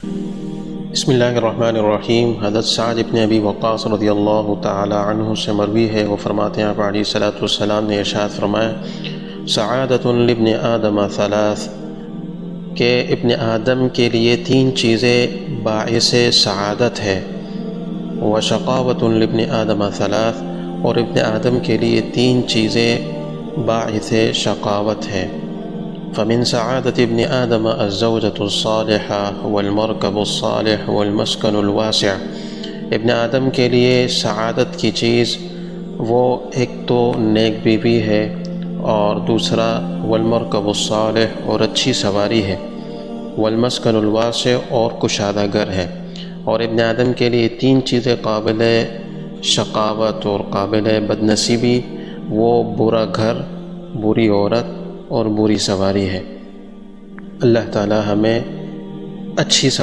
بسم اللہ الرحمن الرحیم۔ حضرت سعد بن ابی وقاص رضی اللہ تعالی عنہ سے مروی ہے، وہ فرماتے ہیں آپ علیہ الصلوۃ والسلام نے ارشاد فرمایا، سعادۃ لابن آدم ثلاث، کہ ابن آدم کے لیے تین چیزیں باعث سعادت ہے، وشقاوۃ لابن آدم ثلاث، اور ابن آدم کے لیے تین چیزیں باعث شقاوت ہے۔ فمن سعادة ابن آدم الزوجة الصالحة والمركب الصالح والمسكن الواسع۔ ابن آدم کے لیے سعادت کی چیز وہ ایک تو نیک بیوی ہے، اور دوسرا والمرکب الصالح، اور اچھی سواری ہے، والمسکن الواسع، اور کشادہ گھر ہے۔ اور ابن آدم کے لیے تین چیزیں قابل شقاوت اور قابل بدنصیبی، وہ برا گھر، بری عورت اور بری سواری ہے۔ اللہ تعالی ہمیں اچھی سواری